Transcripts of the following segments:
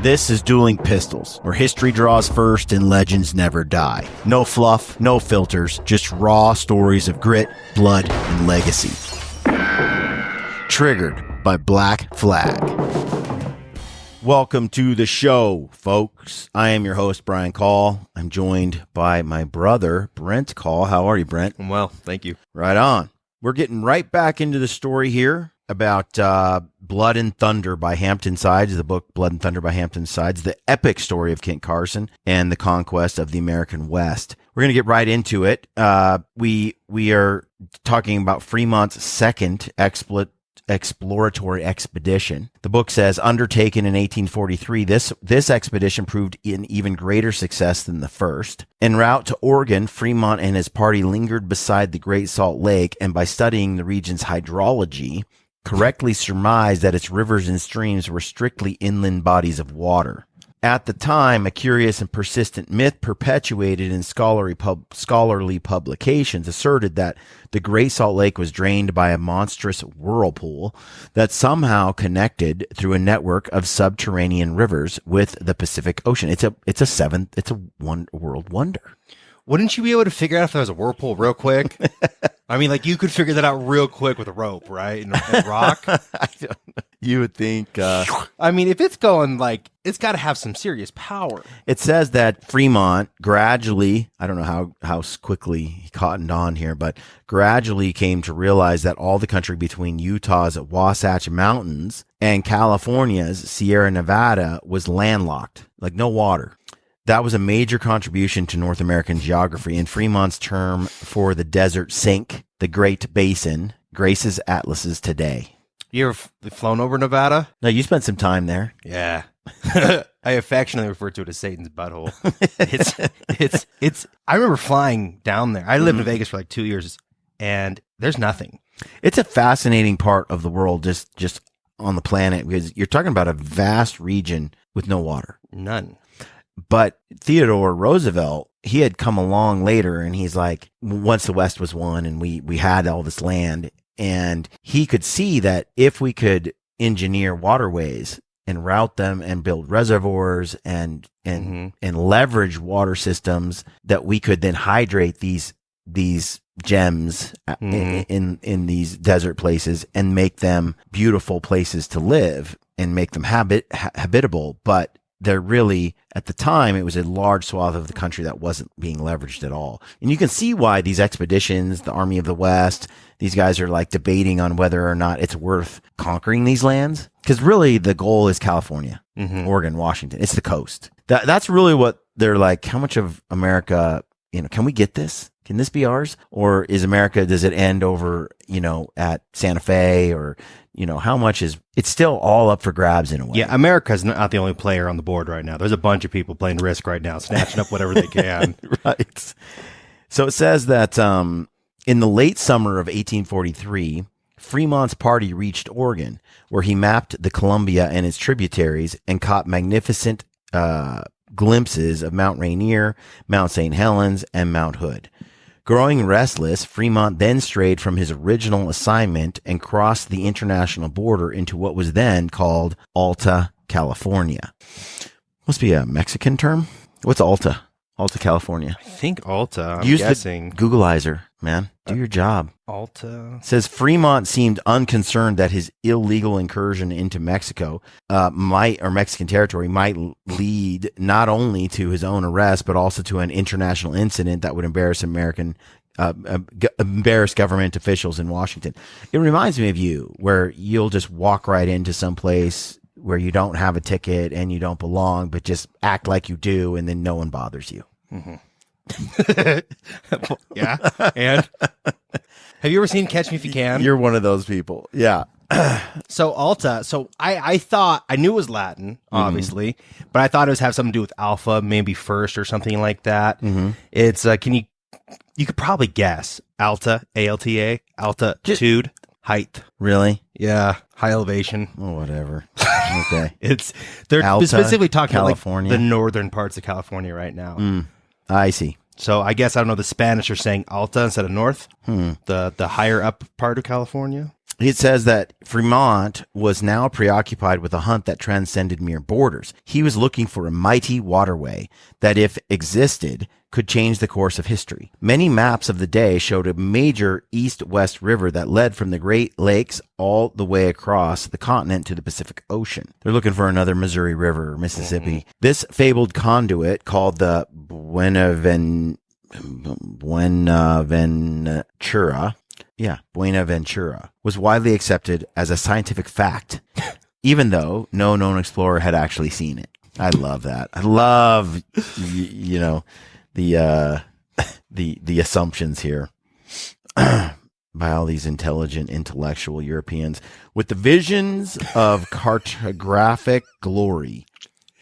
This is Dueling Pistols, where history draws first and legends never die. No fluff, no filters, just raw stories of grit, blood, and legacy. Triggered by Black Flag. Welcome to the show, folks. I am your host, Brian Call. I'm joined by my brother, Brent Call. How are you, Brent? I'm well, thank you. Right on. We're getting right back into the story here about Blood and Thunder by Hampton Sides, the book Blood and Thunder by Hampton Sides, the epic story of Kit Carson and the conquest of the American West. We're going to get right into it. We are talking about Fremont's second exploratory expedition. The book says, undertaken in 1843, this expedition proved an even greater success than the first. En route to Oregon, Fremont and his party lingered beside the Great Salt Lake, and by studying the region's hydrology, correctly surmised that its rivers and streams were strictly inland bodies of water. At the time, a curious and persistent myth perpetuated in scholarly publications asserted that the Great Salt Lake was drained by a monstrous whirlpool that somehow connected through a network of subterranean rivers with the Pacific Ocean. It's a world wonder. Wouldn't you be able to figure out if there was a whirlpool real quick? I mean, like, you could figure that out real quick with a rope, right? And rock. You would think. I mean, if it's going, like, it's got to have some serious power. It says that Fremont gradually, I don't know how quickly he cottoned on here, but gradually came to realize that all the country between Utah's Wasatch Mountains and California's Sierra Nevada was landlocked, like no water. That was a major contribution to North American geography, and Fremont's term for the desert sink, the Great Basin, graces atlases today. You ever flown over Nevada? No, you spent some time there. Yeah. I affectionately refer to it as Satan's butthole. I remember flying down there. I lived in Vegas for like 2 years, and there's nothing. It's a fascinating part of the world, just on the planet, because you're talking about a vast region with no water. None. But Theodore Roosevelt, he had come along later, and he's like, once the West was won and we had all this land, and he could see that if we could engineer waterways and route them and build reservoirs and leverage water systems, that we could then hydrate these gems in these desert places and make them beautiful places to live and make them habitable. But they're really, at the time, it was a large swath of the country that wasn't being leveraged at all. And you can see why these expeditions, the Army of the West, these guys are like debating on whether or not it's worth conquering these lands. Because really the goal is California, Oregon, Washington. It's the coast. That's really what they're like. How much of America, can we get this? Can this be ours? Or is America, does it end over, at Santa Fe, or, how much is, it's still all up for grabs in a way. Yeah, America's not the only player on the board right now. There's a bunch of people playing Risk right now, snatching up whatever they can. Right. So it says that in the late summer of 1843, Fremont's party reached Oregon, where he mapped the Columbia and its tributaries and caught magnificent glimpses of Mount Rainier, Mount St. Helens, and Mount Hood. Growing restless, Fremont then strayed from his original assignment and crossed the international border into what was then called Alta California. Must be a Mexican term. What's Alta? Alta California. I think Alta. I'm guessing. Googleizer, man. Do your job. Alta. It says Fremont seemed unconcerned that his illegal incursion into Mexico Mexican territory might lead not only to his own arrest, but also to an international incident that would embarrass embarrass government officials in Washington. It reminds me of you, where you'll just walk right into some place where you don't have a ticket and you don't belong, but just act like you do, and then no one bothers you. Yeah. And have you ever seen Catch Me If You Can? You're one of those people. Yeah. So Alta. So I thought, I knew it was Latin, obviously, but I thought it was have something to do with alpha, maybe first or something like that. It's you could probably guess Alta, ALTA, altitude, height. Really? Yeah, high elevation. Oh, whatever. Okay. They're Alta, specifically talking California. about like the northern parts of California right now. I see. So I guess, I don't know, the Spanish are saying Alta instead of north, the higher up part of California. It says that Fremont was now preoccupied with a hunt that transcended mere borders. He was looking for a mighty waterway that, if existed, could change the course of history. Many maps of the day showed a major east-west river that led from the Great Lakes all the way across the continent to the Pacific Ocean. They're looking for another Missouri River or Mississippi. This fabled conduit, called the Buenaventura, was widely accepted as a scientific fact, even though no known explorer had actually seen it. I love that. I love, the assumptions here by all these intelligent, intellectual Europeans with the visions of cartographic glory.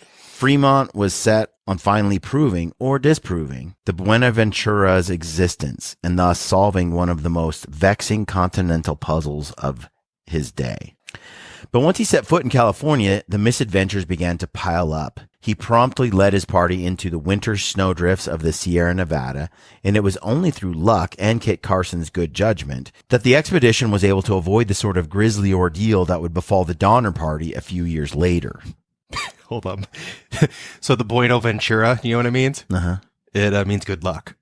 Fremont was set on finally proving or disproving the Buenaventura's existence, and thus solving one of the most vexing continental puzzles of his day. But once he set foot in California, the misadventures began to pile up. He promptly led his party into the winter snowdrifts of the Sierra Nevada, and it was only through luck and Kit Carson's good judgment that the expedition was able to avoid the sort of grisly ordeal that would befall the Donner Party a few years later. Hold on. So the Buenaventura, you know what it means? Uh-huh. It means good luck.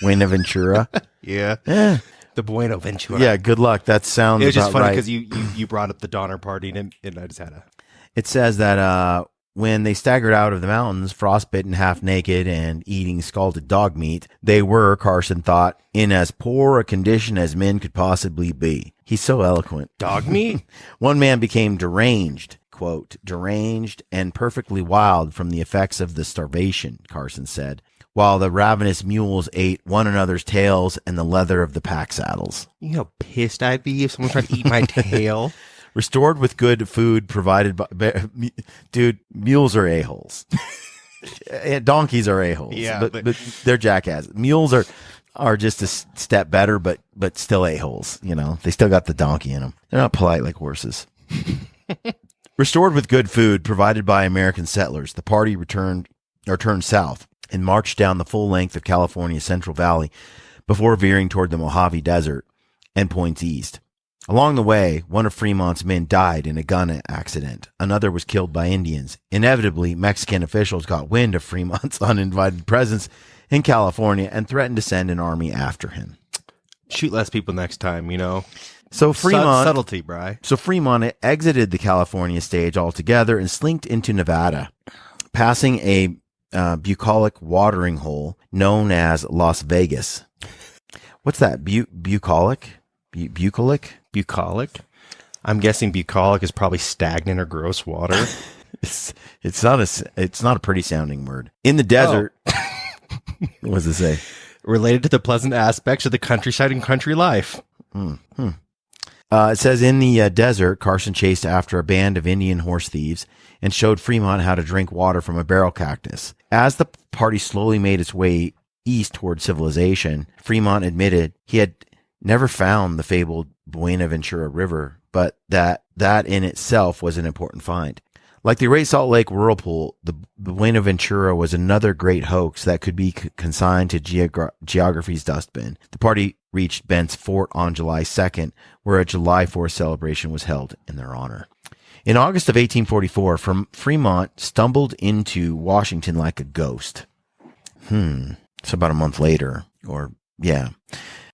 Buenaventura? Yeah. The Buenaventura. Yeah, good luck. That sounds It was just about funny right. because you brought up the Donner Party, and I just had a... It says that when they staggered out of the mountains, frostbitten, half naked, and eating scalded dog meat, they were, Carson thought, in as poor a condition as men could possibly be. He's so eloquent. Dog meat? One man became deranged, quote, deranged and perfectly wild from the effects of the starvation, Carson said, while the ravenous mules ate one another's tails and the leather of the pack saddles. You know how pissed I'd be if someone tried to eat my tail? Restored with good food provided by... Dude, mules are a-holes. Donkeys are a-holes. Yeah, but they're jackasses. Mules are just a step better, but still a-holes. You know, they still got the donkey in them. They're not polite like horses. Restored with good food provided by American settlers, the party turned south and marched down the full length of California's Central Valley before veering toward the Mojave Desert and points east. Along the way, one of Fremont's men died in a gun accident. Another was killed by Indians. Inevitably, Mexican officials got wind of Fremont's uninvited presence in California and threatened to send an army after him. Shoot less people next time, you know? So Fremont... Subtlety, Bri. So Fremont exited the California stage altogether and slinked into Nevada, passing a bucolic watering hole known as Las Vegas. What's that? Bucolic? Bucolic? Bucolic? I'm guessing bucolic is probably stagnant or gross water. It's not a pretty sounding word. In the desert. What does it say? Related to the pleasant aspects of the countryside and country life. It says in the desert, Carson chased after a band of Indian horse thieves and showed Fremont how to drink water from a barrel cactus. As the party slowly made its way east toward civilization, Fremont admitted he had never found the fabled Buenaventura River, but that in itself was an important find. Like the Great Salt Lake Whirlpool, the Buenaventura was another great hoax that could be consigned to geography's dustbin. The party reached Bent's Fort on July 2nd, where a July 4th celebration was held in their honor. In August of 1844, Fremont stumbled into Washington like a ghost. It's about a month later,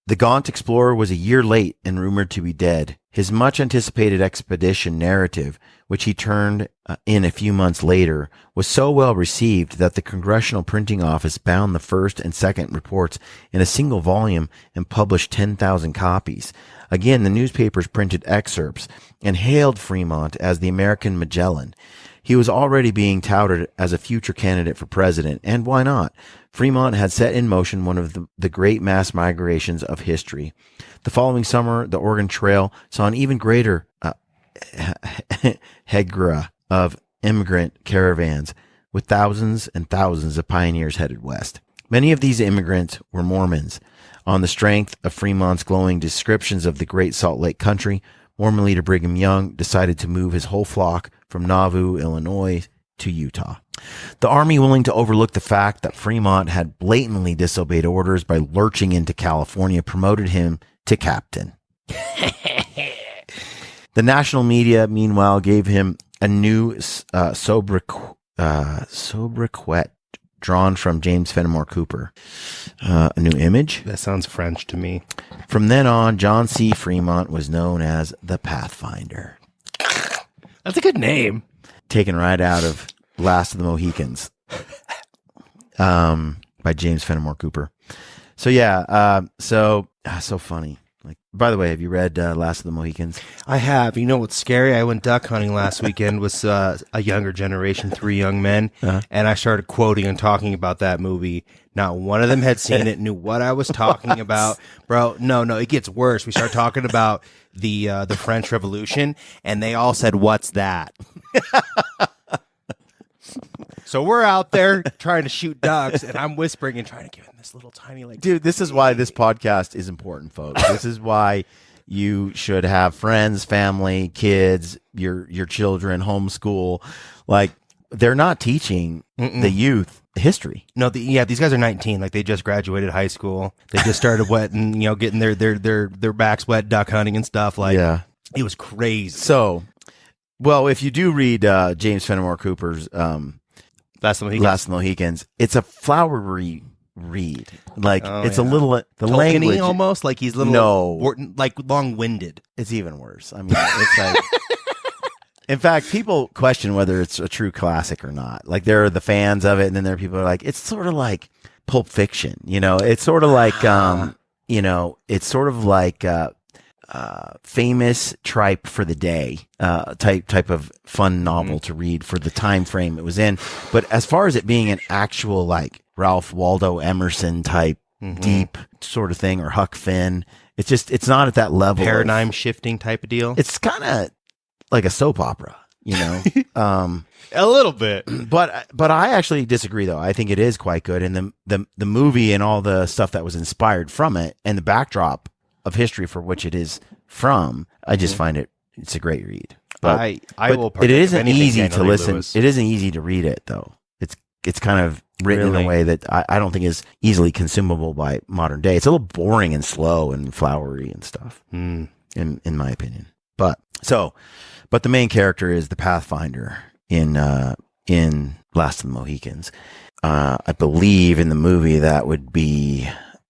The gaunt explorer was a year late and rumored to be dead. His much-anticipated expedition narrative, which he turned in a few months later, was so well received that the Congressional Printing Office bound the first and second reports in a single volume and published 10,000 copies. Again, the newspapers printed excerpts and hailed Fremont as the American Magellan. He was already being touted as a future candidate for president, and why not? Fremont had set in motion one of the great mass migrations of history. The following summer, the Oregon Trail saw an even greater hegira of immigrant caravans, with thousands and thousands of pioneers headed west. Many of these immigrants were Mormons. On the strength of Fremont's glowing descriptions of the Great Salt Lake country, Mormon leader Brigham Young decided to move his whole flock from Nauvoo, Illinois, to Utah. The army, willing to overlook the fact that Fremont had blatantly disobeyed orders by lurching into California, promoted him to captain. The national media, meanwhile, gave him a new sobriquet drawn from James Fenimore Cooper. A new image. That sounds French to me. From then on, John C. Fremont was known as the Pathfinder. That's a good name. Taken right out of Last of the Mohicans by James Fenimore Cooper. So yeah, so funny. Like, by the way, have you read Last of the Mohicans? I have. You know what's scary? I went duck hunting last weekend with a younger generation, 3 young men, and I started quoting and talking about that movie. Not one of them had seen it, knew what I was talking about. Bro, no, it gets worse. We start talking about the French Revolution, and they all said, "What's that?" So we're out there trying to shoot ducks, and I'm whispering and trying to give him this little tiny, like, dude, this is why this podcast is important, folks. This is why you should have friends, family, kids, your children, homeschool. Like, they're not teaching the youth history. No, these guys are 19. Like, they just graduated high school. They just started wetting, getting their backs wet, duck hunting and stuff. Like, it was crazy. So, well, if you do read James Fenimore Cooper's Last of the Mohicans, it's a flowery read. Like, it's a little, the language almost, like he's little, like long-winded. It's even worse. I mean, it's like, in fact, people question whether it's a true classic or not. Like, there are the fans of it, and then there are people who are like, it's sort of like Pulp Fiction, it's sort of like, it's sort of like, famous tripe for the day, type of fun novel to read for the time frame it was in. But as far as it being an actual, like, Ralph Waldo Emerson type deep sort of thing, or Huck Finn, it's not at that level. Paradigm shifting type of deal. It's kind of like a soap opera, a little bit. But I actually disagree, though. I think it is quite good, and the movie and all the stuff that was inspired from it, and the backdrop of history for which it is from, I just find it's a great read. But I will. It isn't easy Daniel to listen. Lewis. It isn't easy to read it, though. It's kind of written in a way that I don't think is easily consumable by modern day. It's a little boring and slow and flowery and stuff, in my opinion. But the main character is the Pathfinder in Last of the Mohicans. I believe in the movie that would be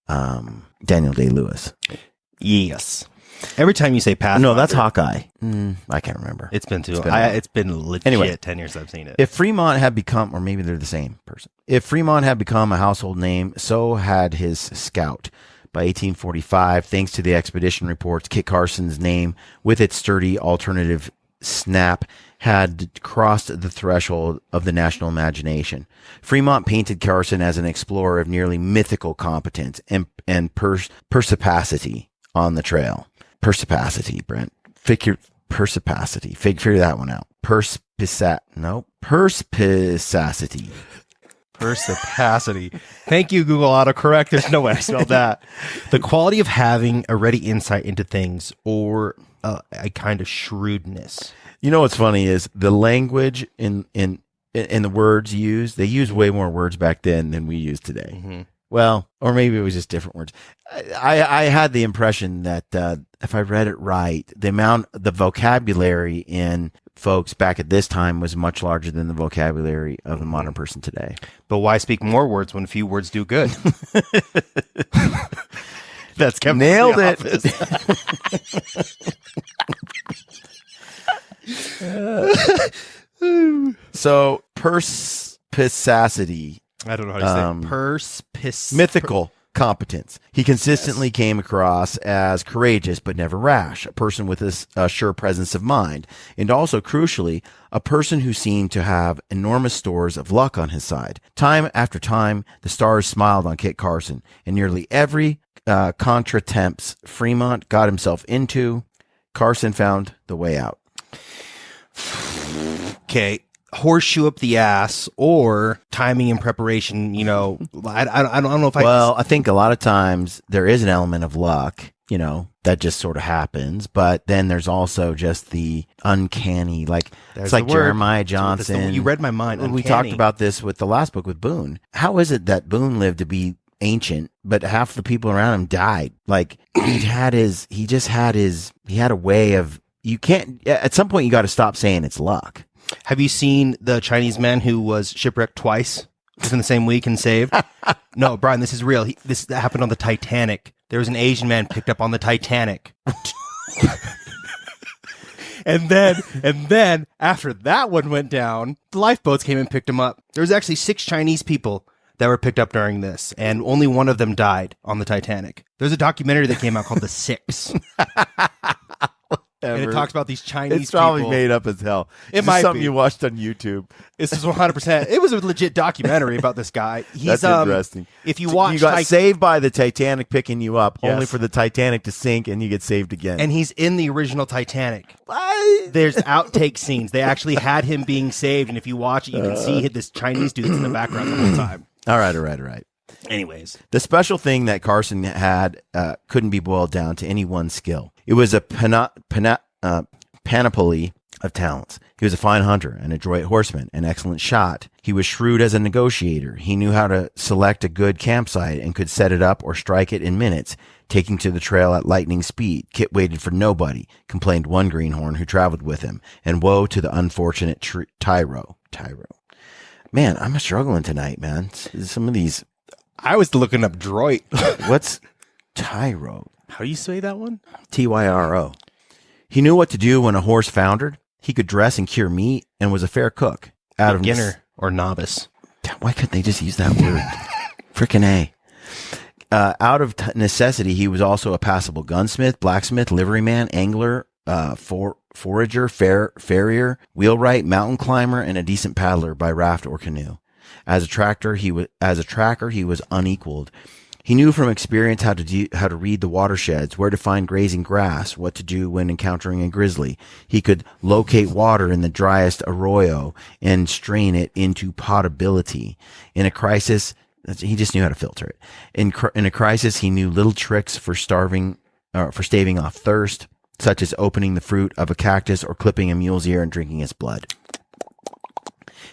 Daniel Day-Lewis. Yes. Every time you say Pathfinder. No, that's Hawkeye. I can't remember. It's been legit 10 years I've seen it. If Fremont had become, or maybe they're the same person. If Fremont had become a household name, so had his scout. By 1845, thanks to the expedition reports, Kit Carson's name, with its sturdy alternative snap, had crossed the threshold of the national imagination. Fremont painted Carson as an explorer of nearly mythical competence and perspicacity on the trail. Perspicacity, Brent. Figure that one out. Perspicacity. Perspicacity. Thank you, Google autocorrect. There's no way I spelled that. The quality of having a ready insight into things, or a kind of shrewdness. You know what's funny is the language in the words used. They used way more words back then than we use today. Mm-hmm. Well, or maybe it was just different words. I had the impression that if I read it right, the vocabulary in folks back at this time was much larger than the vocabulary of the modern person today. But why speak more words when few words do good? That's Kevin. Nailed it. So perspicacity. I don't know how to say mythical competence. He consistently came across as courageous but never rash, a person with a sure presence of mind, and also, crucially, a person who seemed to have enormous stores of luck on his side. Time after time, the stars smiled on Kit Carson, and nearly every contretemps Fremont got himself into, Carson found the way out. Okay. Horseshoe up the ass, or timing and preparation, I don't know if I think a lot of times there is an element of luck, that just sort of happens, but then there's also just the uncanny, like, it's like Jeremiah Johnson. You read my mind. Uncanny. We talked about this with the last book with Boone. How is it that Boone lived to be ancient, but half the people around him died? Like, he had a way of you can't, at some point you got to stop saying it's luck. Have you seen the Chinese man who was shipwrecked twice within the same week and saved? No, Brian, this is real. This happened on the Titanic. There was an Asian man picked up on the Titanic. And then after that one went down, the lifeboats came and picked him up. There was actually 6 Chinese people that were picked up during this, and only one of them died on the Titanic. There's a documentary that came out called The Six. And it talks about these Chinese It's probably people. made up as hell. It might something be. you watched on YouTube. This is 100%. It was a legit documentary about this guy. He's, That's interesting. If you watch, you got saved by the Titanic picking you up, Yes. only for the Titanic to sink, and you get saved again. and he's in the original Titanic. There's outtake scenes. They actually had him being saved, and if you watch it, you can see this Chinese dude that's in the background the whole time. All right. Anyways, The special thing that Carson had couldn't be boiled down to any one skill. It was a panoply of talents. He was a fine hunter, an adroit horseman, an excellent shot. He was shrewd as a negotiator. He knew how to select a good campsite and could set it up or strike it in minutes, taking to the trail at lightning speed. Kit waited for nobody, complained one greenhorn who traveled with him, and woe to the unfortunate Tyro. Man, I'm struggling tonight, man. Some of these. I was looking up droid. What's Tyro? How do you say that one? Tyro. He knew what to do when a horse foundered. He could dress and cure meat and was a fair cook. Beginner or novice. Why couldn't they just use that word? Frickin' A. Out of necessity, he was also a passable gunsmith, blacksmith, liveryman, angler, forager, farrier, wheelwright, mountain climber, and a decent paddler by raft or canoe. As a tracker, he was unequaled. He knew from experience how to read the watersheds, where to find grazing grass, what to do when encountering a grizzly. He could locate water in the driest arroyo and strain it into potability. In a crisis, he just knew how to filter it. In a crisis, he knew little tricks for staving off thirst, such as opening the fruit of a cactus or clipping a mule's ear and drinking its blood.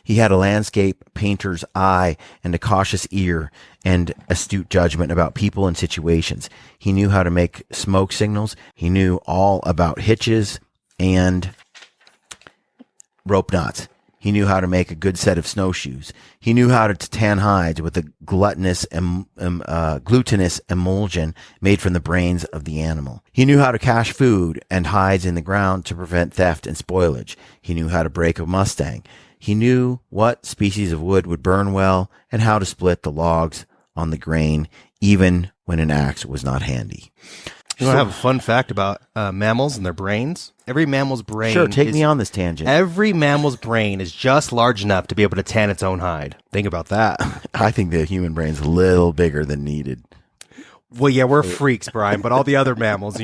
He had a landscape painter's eye and a cautious ear and astute judgment about people and situations. He knew how to make smoke signals. He knew all about hitches and rope knots. He knew how to make a good set of snowshoes. He knew how to tan hides with a glutinous emulsion made from the brains of the animal. He knew how to cache food and hides in the ground to prevent theft and spoilage. He knew how to break a Mustang. He knew what species of wood would burn well and how to split the logs on the grain, even when an axe was not handy. You want to have a fun fact about mammals and their brains? Every mammal's brain. Sure, take me on this tangent. Every mammal's brain is just large enough to be able to tan its own hide. Think about that. I think the human brain's a little bigger than needed. Well, yeah, we're freaks, Brian, but all the other mammals,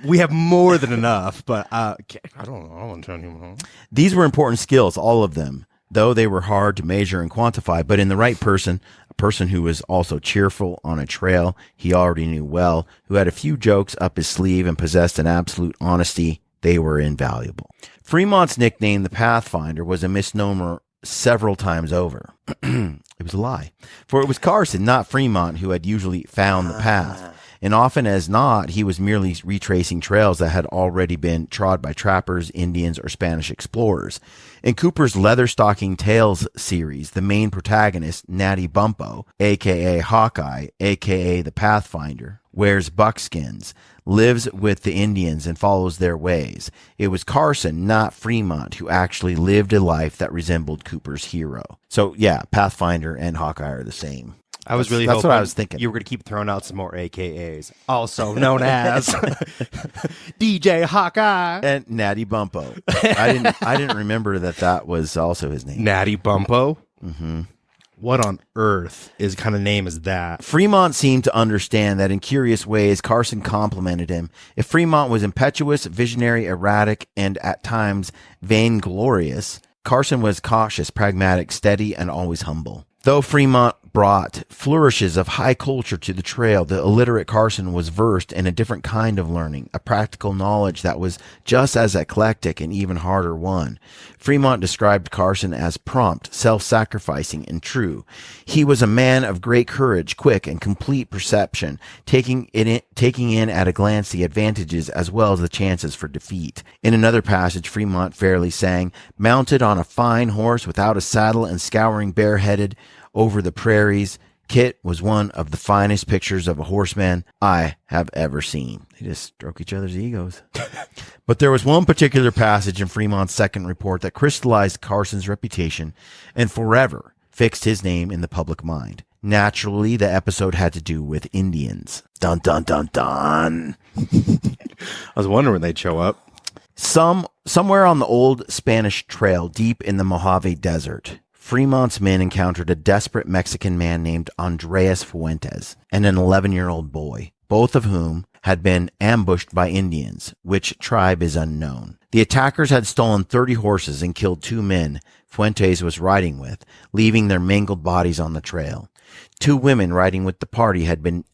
we have more than enough. But I don't know. I don't want to tell you. These were important skills, all of them, though they were hard to measure and quantify. But in the right person, a person who was also cheerful on a trail he already knew well, who had a few jokes up his sleeve and possessed an absolute honesty, they were invaluable. Fremont's nickname, the Pathfinder, was a misnomer several times over. It was a lie. For it was Carson, not Fremont, who had usually found the path. And often as not, he was merely retracing trails that had already been trod by trappers, Indians, or Spanish explorers. In Cooper's Leatherstocking Tales series, the main protagonist, Natty Bumppo, a.k.a. Hawkeye, a.k.a. the Pathfinder, wears buckskins, lives with the Indians, and follows their ways. It was Carson, not Fremont, who actually lived a life that resembled Cooper's hero. So, yeah, Pathfinder and Hawkeye are the same. I was really That's hoping what I was thinking. you were going to keep throwing out some more AKAs, also known as DJ Hawkeye And Natty Bumppo. I didn't remember that was also his name. Natty Bumppo. Mm-hmm. What on earth is kind of name is that? Fremont seemed to understand that in curious ways, Carson complimented him. If Fremont was impetuous, visionary, erratic, and at times vainglorious, Carson was cautious, pragmatic, steady, and always humble. Though Fremont brought flourishes of high culture to the trail, the illiterate Carson was versed in a different kind of learning, a practical knowledge that was just as eclectic and even harder won. Fremont described Carson as prompt, self-sacrificing, and true. He was a man of great courage, quick and complete perception, taking in at a glance the advantages as well as the chances for defeat. In another passage, Fremont fairly sang, mounted on a fine horse without a saddle and scouring bareheaded over the prairies, Kit was one of the finest pictures of a horseman I have ever seen. They just stroke each other's egos. But there was one particular passage in Fremont's second report that crystallized Carson's reputation and forever fixed his name in the public mind. Naturally, the episode had to do with Indians. Dun, dun, dun, dun. I was wondering when they'd show up. Somewhere on the old Spanish trail deep in the Mojave Desert, Fremont's men encountered a desperate Mexican man named Andres Fuentes and an 11-year-old boy, both of whom had been ambushed by Indians, which tribe is unknown. The attackers had stolen 30 horses and killed 2 men Fuentes was riding with, leaving their mangled bodies on the trail. 2 women riding with the party had been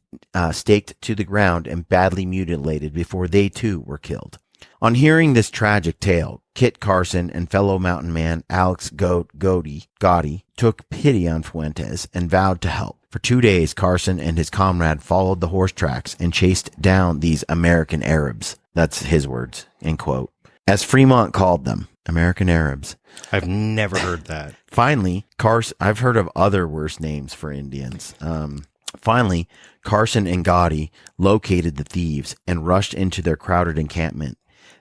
staked to the ground and badly mutilated before they too were killed. On hearing this tragic tale, Kit Carson and fellow mountain man Alex Gotti took pity on Fuentes and vowed to help. For 2 days, Carson and his comrade followed the horse tracks and chased down these American Arabs. That's his words, end quote. As Fremont called them, American Arabs. I've never heard that. Finally, I've heard of other worse names for Indians. Finally, Carson and Gotti located the thieves and rushed into their crowded encampment.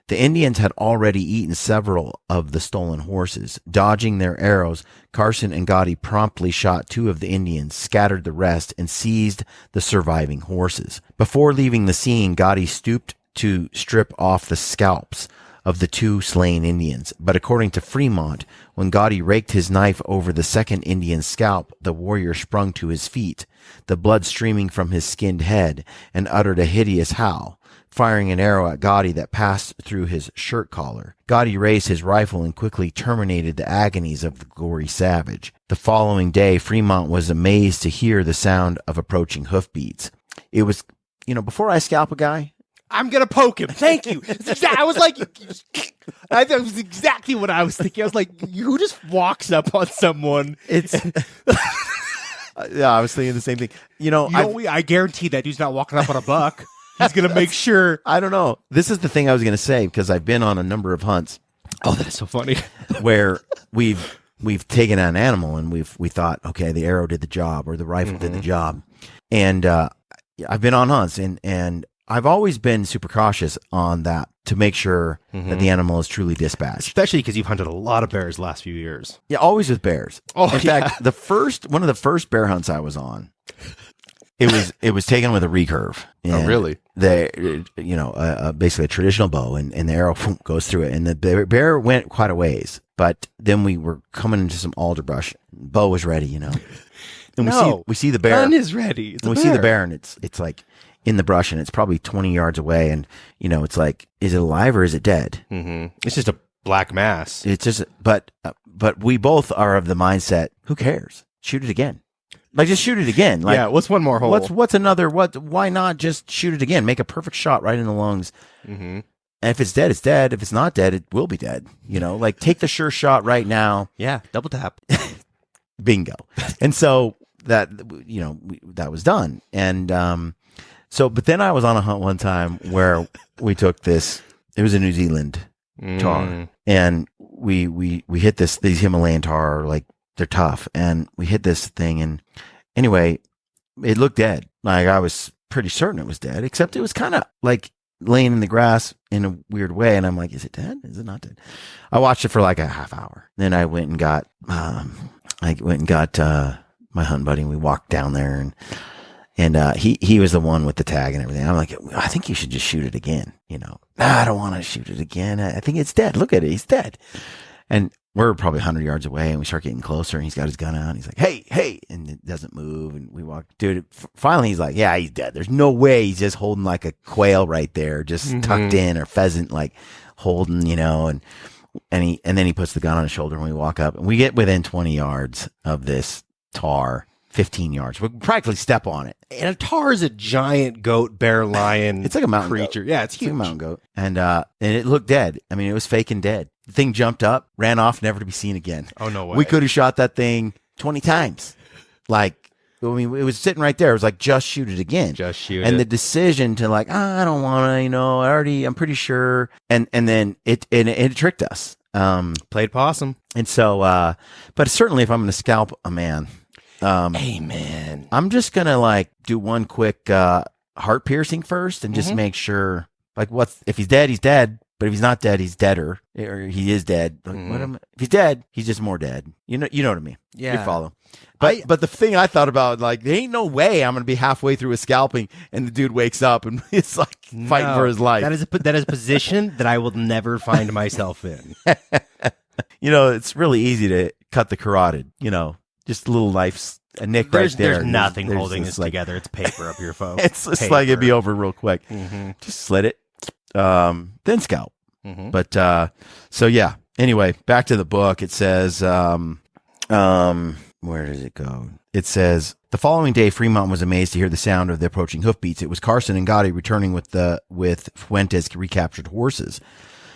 The Indians had already eaten several of the stolen horses. Dodging their arrows, Carson and Gotti promptly shot 2 of the Indians, scattered the rest, and seized the surviving horses. Before leaving the scene, Gotti stooped to strip off the scalps of the 2 slain Indians. But according to Fremont, when Gotti raked his knife over the second Indian's scalp, the warrior sprung to his feet, the blood streaming from his skinned head, and uttered a hideous howl, firing an arrow at Gotti that passed through his shirt collar. Gotti raised his rifle and quickly terminated the agonies of the gory savage. The following day, Fremont was amazed to hear the sound of approaching hoofbeats. It was, before I scalp a guy, I'm going to poke him. Thank you. I was like, that was exactly what I was thinking. I was like, who just walks up on someone? It's... yeah, I was thinking the same thing. I guarantee that dude's not walking up on a buck. He's going to make sure. I don't know. This is the thing I was going to say, because I've been on a number of hunts. Oh, that is so funny. Where we've taken an animal and we thought, okay, the arrow did the job or the rifle did the job. And I've been on hunts and I've always been super cautious on that to make sure that the animal is truly dispatched. Especially because you've hunted a lot of bears the last few years. Yeah, always with bears. Oh, in fact, one of the first bear hunts I was on, it was taken with a recurve. Oh, really? Basically a traditional bow, and the arrow goes through it, and the bear went quite a ways. But then we were coming into some alder-brush. Bow was ready, And we see the bear. Gun is ready. We see the bear, and it's like in the brush, and it's probably 20 yards away, and it's like, is it alive or is it dead? It's just a black mass. It's just, but we both are of the mindset, who cares? Shoot it again. Like, just shoot it again. Like, yeah, what's one more hole? What's another? Why not just shoot it again? Make a perfect shot right in the lungs. And if it's dead, it's dead. If it's not dead, it will be dead. Like, take the sure shot right now. Yeah, double tap. Bingo. And so that that was done. And but then I was on a hunt one time where we took this. It was a New Zealand tar, and we hit these Himalayan tar, like, they're tough, and we hit this thing, and anyway, it looked dead. Like, I was pretty certain it was dead, except it was kind of like laying in the grass in a weird way, and I'm like, is it dead? Is it not dead? I watched it for like a half hour. Then I went and got my hunting buddy, and we walked down there, and he was the one with the tag and everything. I'm like, I think you should just shoot it again. I don't want to shoot it again. I think it's dead. Look at it. He's dead. And we're probably 100 yards away, and we start getting closer, and he's got his gun out, and he's like, hey, and it doesn't move, and we walk, dude, finally he's like, yeah, he's dead. There's no way he's just holding like a quail right there, just tucked in, or pheasant, like holding, and then he puts the gun on his shoulder, and we walk up, and we get within 20 yards of this tar, 15 yards. We'll practically step on it. And a tar is a giant goat, bear, lion. It's like a mountain creature. Goat. Yeah, it's huge. Like a mountain goat. And it looked dead. I mean, it was fake and dead. The thing jumped up, ran off, never to be seen again. Oh, no way. We could have shot that thing 20 times. Like, I mean, it was sitting right there. It was like, just shoot it again. Just shoot and it. the decision to like, I don't want to, I'm pretty sure. And then it tricked us. Played possum. And so, but certainly if I'm going to scalp a man, Amen. I'm just going to like do one quick, heart piercing first and just make sure like if he's dead, he's dead. But if he's not dead, he's deader, or he is dead. Like, if he's dead, he's just more dead. You know what I mean? Yeah. You follow. But the thing I thought about, like, there ain't no way I'm going to be halfway through his scalping and the dude wakes up and it's like fighting for his life. That is a position that I will never find myself in. It's really easy to cut the carotid, just a little knife, a nick right there. There's nothing holding this together. It's paper up your folks. It's just like it'd be over real quick. Just slit it. Then scalp. But so yeah. Anyway, back to the book. It says, where does it go? It says the following day, Fremont was amazed to hear the sound of the approaching hoofbeats. It was Carson and Gotti returning with Fuentes' recaptured horses.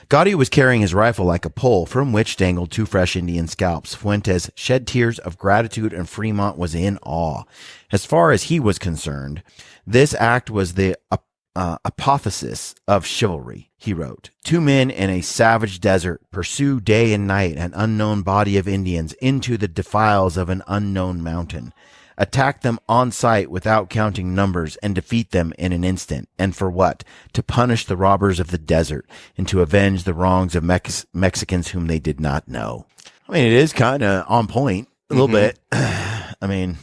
Gotti was carrying his rifle like a pole, from which dangled 2 fresh Indian scalps. Fuentes shed tears of gratitude, and Fremont was in awe. As far as he was concerned, this act was the apotheosis of chivalry, he wrote. 2 men in a savage desert pursue day and night an unknown body of Indians into the defiles of an unknown mountain, attack them on sight without counting numbers, and defeat them in an instant. And for what? To punish the robbers of the desert and to avenge the wrongs of Mexicans whom they did not know. I mean, it is kind of on point a little bit. I mean,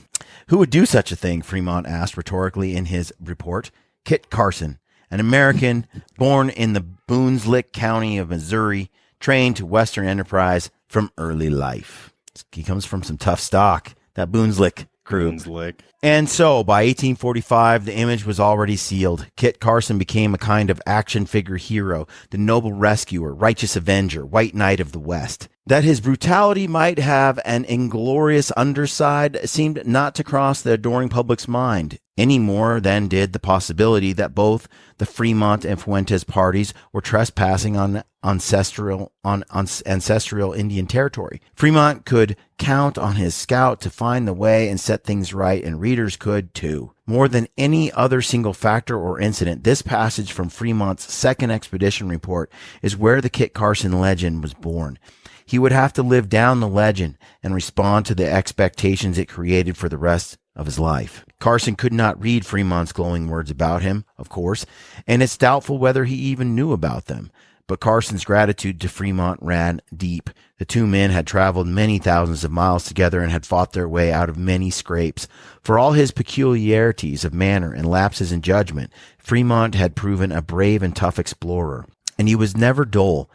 who would do such a thing? Fremont asked rhetorically in his report. Kit Carson, an American born in the Boone's Lick County of Missouri, trained to Western enterprise from early life. He comes from some tough stock, that Boone's Lick crew. Boone's Lick. And so by 1845, the image was already sealed. Kit Carson became a kind of action figure hero, the noble rescuer, righteous avenger, white knight of the West. That his brutality might have an inglorious underside seemed not to cross the adoring public's mind, any more than did the possibility that both the Fremont and Fuentes parties were trespassing on ancestral Indian territory. Fremont could count on his scout to find the way and set things right, and readers could too. More than any other single factor or incident, this passage from Fremont's second expedition report is where the Kit Carson legend was born. He would have to live down the legend and respond to the expectations it created for the rest of his life. Carson could not read Fremont's glowing words about him, of course, and it's doubtful whether he even knew about them. But Carson's gratitude to Fremont ran deep. The 2 men had traveled many thousands of miles together and had fought their way out of many scrapes. For all his peculiarities of manner and lapses in judgment, Fremont had proven a brave and tough explorer, and he was never dull.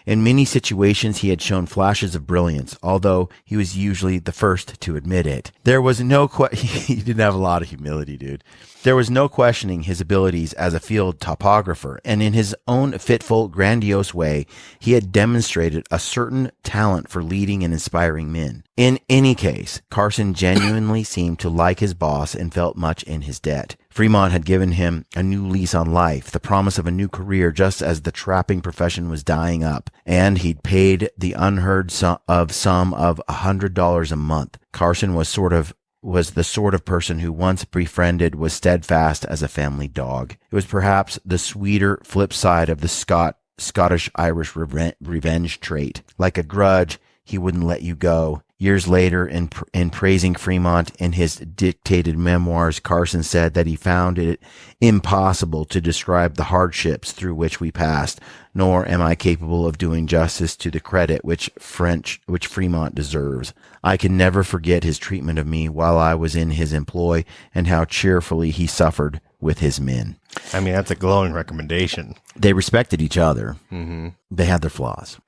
In many situations, he had shown flashes of brilliance, although he was usually the first to admit it. There was no he didn't have a lot of humility, dude. There was no questioning his abilities as a field topographer, and in his own fitful, grandiose way, he had demonstrated a certain talent for leading and inspiring men. In any case, Carson genuinely seemed to like his boss and felt much in his debt. Fremont had given him a new lease on life, the promise of a new career just as the trapping profession was dying up, and he'd paid the unheard sum of $100 a month. Carson was the sort of person who, once befriended, was steadfast as a family dog. It was perhaps the sweeter flip side of the Scottish-Irish revenge trait. Like a grudge, he wouldn't let you go. Years later, in praising Fremont in his dictated memoirs, Carson said that he found it impossible to describe the hardships through which we passed, nor am I capable of doing justice to the credit which Fremont deserves. I can never forget his treatment of me while I was in his employ, and how cheerfully he suffered with his men. I mean, that's a glowing recommendation. They respected each other. Mm-hmm. They had their flaws.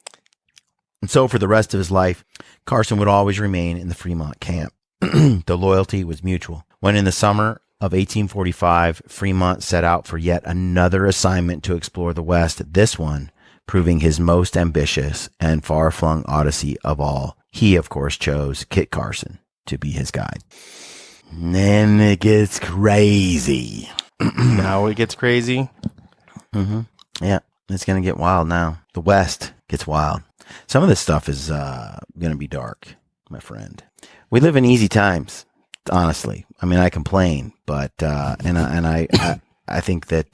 And so for the rest of his life, Carson would always remain in the Fremont camp. The loyalty was mutual. When in the summer of 1845, Fremont set out for yet another assignment to explore the West, this one proving his most ambitious and far-flung odyssey of all, he, of course, chose Kit Carson to be his guide. And then it gets crazy. Now it gets crazy. Mm-hmm. Yeah, it's going to get wild now. The West gets wild. Some of this stuff is going to be dark, my friend. We live in easy times, honestly. I mean, I complain, but I think that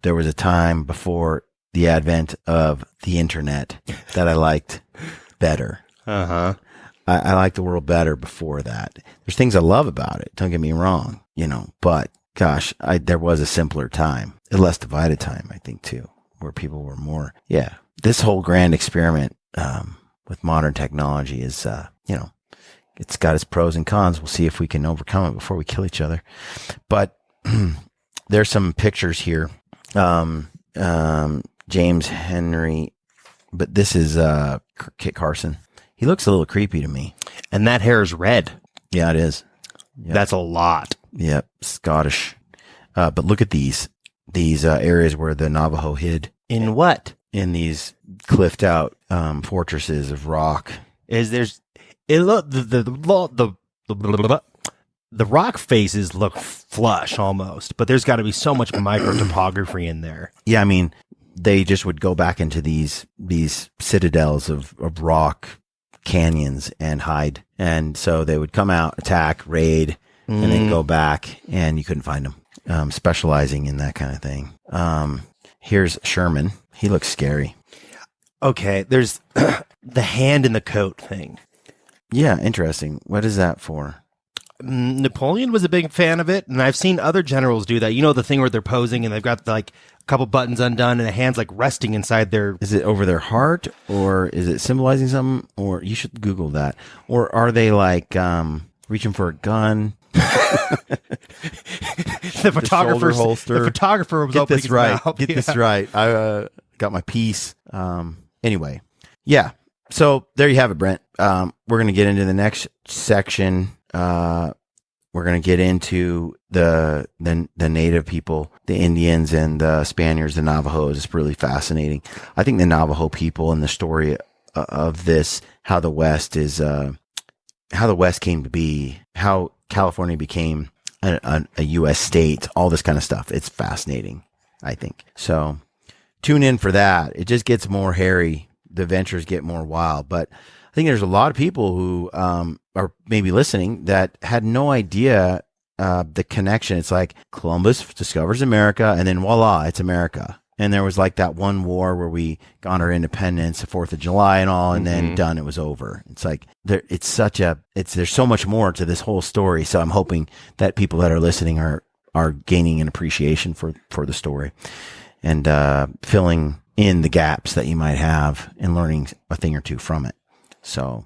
there was a time before the advent of the internet that I liked better. Uh-huh. I liked the world better before that. There's things I love about it. Don't get me wrong, but gosh, there was a simpler time, a less divided time, I think, too, where people were more, this whole grand experiment with modern technology is, it's got its pros and cons. We'll see if we can overcome it before we kill each other. But there's some pictures here. James Henry, but this is Kit Carson. He looks a little creepy to me. And that hair is red. Yeah, it is. Yep. That's a lot. Yep, Scottish. But look at these areas where the Navajo hid. In what? In these cliffed out fortresses of rock. The rock faces look flush almost, but there's got to be so much micro topography in there. Yeah, I mean, they just would go back into these citadels of rock canyons and hide. And so they would come out, attack, raid, and then go back, and you couldn't find them. Specializing in that kind of thing. Here's Sherman. He looks scary. Okay, there's the hand in the coat thing. Yeah, interesting. What is that for? Napoleon was a big fan of it, and I've seen other generals do that. You know, the thing where they're posing and they've got like a couple buttons undone and the hand's like resting inside their... Is it over their heart, or is it symbolizing something? Or you should Google that. Or are they like reaching for a gun? The photographer was Get opening this right. his mouth. Get this right. I got my piece. Anyway, yeah. So there you have it, Brent. We're going to get into the next section. We're going to get into the native people, the Indians and the Spaniards, the Navajos. It's really fascinating. I think the Navajo people and the story of this, how the West came to be, how California became a U.S. state, all this kind of stuff. It's fascinating, I think. So tune in for that. It just gets more hairy. The adventures get more wild. But I think there's a lot of people who are maybe listening that had no idea the connection. It's like Columbus discovers America, and then voila, it's America. And there was like that one war where we got our independence, the 4th of July and all, and then done, it was over. It's like, there's so much more to this whole story. So I'm hoping that people that are listening are gaining an appreciation for the story and filling in the gaps that you might have and learning a thing or two from it. So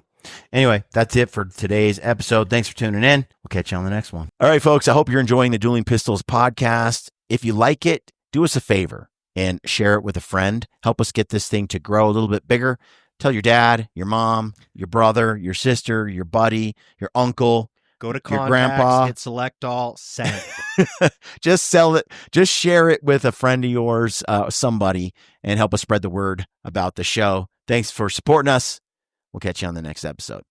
anyway, that's it for today's episode. Thanks for tuning in. We'll catch you on the next one. All right, folks, I hope you're enjoying the Dueling Pistols podcast. If you like it, do us a favor and share it with a friend. Help us get this thing to grow a little bit bigger. Tell your dad, your mom, your brother, your sister, your buddy, your uncle. Go to your contacts, grandpa. hit select all, send. Just sell it. Just share it with a friend of yours, somebody, and help us spread the word about the show. Thanks for supporting us. We'll catch you on the next episode.